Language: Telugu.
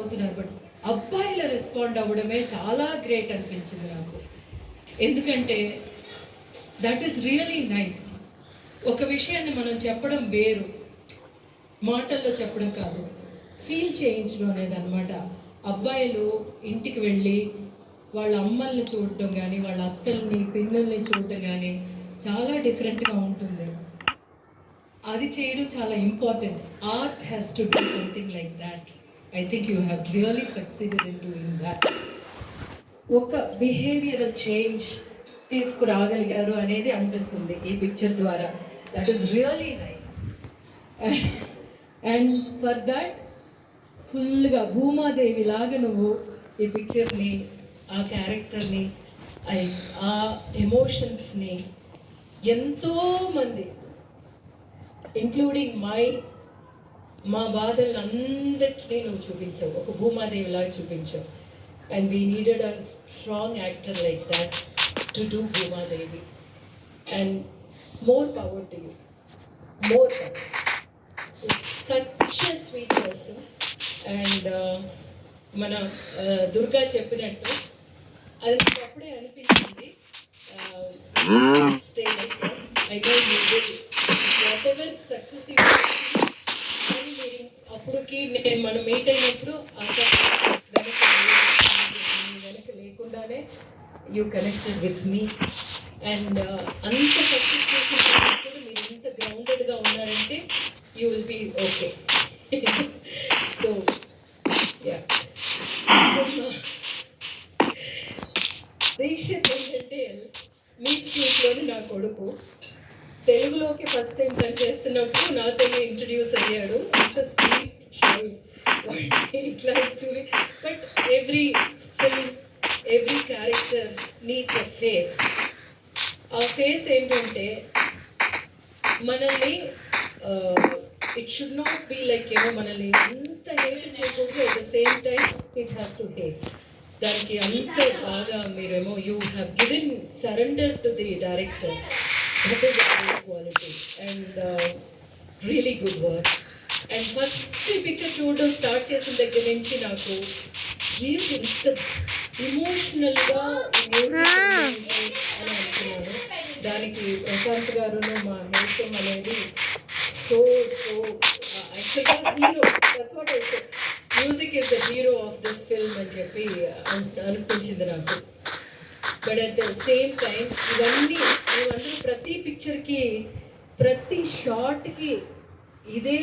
అవుతున్నారు. బట్ అబ్బాయిల రెస్పాండ్ అవ్వడమే చాలా గ్రేట్ అనిపించింది నాకు. ఎందుకంటే దట్ ఈస్ రియలీ నైస్. ఒక విషయాన్ని మనం చెప్పడం వేరు, మాటల్లో చెప్పడం కాదు, ఫీల్ చేయించడం అనేది అనమాట. అబ్బాయిలు ఇంటికి వెళ్ళి వాళ్ళ అమ్మల్ని చూడటం కానీ, వాళ్ళ అత్తల్ని పిల్లల్ని చూడటం కానీ చాలా డిఫరెంట్గా ఉంటుంది. అది చేయడం చాలా important. Art has to do something like that. I think you have really succeeded in doing that. ఒక బిహేవియరల్ చేంజ్ తీసుకురాగలిగారు అనేది అనిపిస్తుంది ఈ పిక్చర్ ద్వారా. That is really nice. And for that ఫుల్గా భూమాదేవి లాగా నువ్వు ఈ పిక్చర్ని, ఆ క్యారెక్టర్ని, ఆ ఎమోషన్స్ని ఎంతోమంది ఇంక్లూడింగ్ మా బాధలను అందరినీ నువ్వు చూపించావు, ఒక భూమాదేవి లాగా చూపించావు. And we needed a strong actor like that to do Bhumadevi. And more power to you, more power. Such a sweet person. And మన దుర్గా చెప్పినట్టు అది నాకు అప్పుడే అనిపించింది. Stay like that. I know you will whatever success you అప్పుడుకి మనం మీట్ అయినప్పుడు వెనక లేకుండానే you connected with me. And అంత సక్సెస్ చేసినప్పుడు మీరు ఇంత గ్రౌండెడ్గా ఉన్నారంటే you will be okay. So yeah, Dixit ఏంటంటే మీట్ క్యూట్లోని నా కొడుకు తెలుగులోకి ఫస్ట్ టైం పని చేస్తున్నప్పుడు నాతోనే ఇంట్రడ్యూస్ అయ్యాడు. అంత sweet child. But every film, every character needs a face. ఆ ఫేస్ ఏంటంటే మనల్ని it should not be like మనల్ని అంత హేట్ చేయకూడదు. At the same time it has to hate. దానికి అంత బాగా మీరేమో you have given surrender to the director. That is a great quality and really good work. And first picture చూడడం స్టార్ట్ చేసిన దగ్గర నుంచి నాకు ఏంటి ఇంత ఎమోషనల్గా మ్యూజిక్ అని అనుకున్నాను. దానికి ప్రశాంత్ గారు మా హేషం అనేది సో యాక్చువల్గా hero. That's what I said, music is the hero of this film అని చెప్పి అనిపించింది నాకు. But at the same time ఇవన్నీ మేమందరూ ప్రతి పిక్చర్కి, ప్రతి షార్ట్కి ఇదే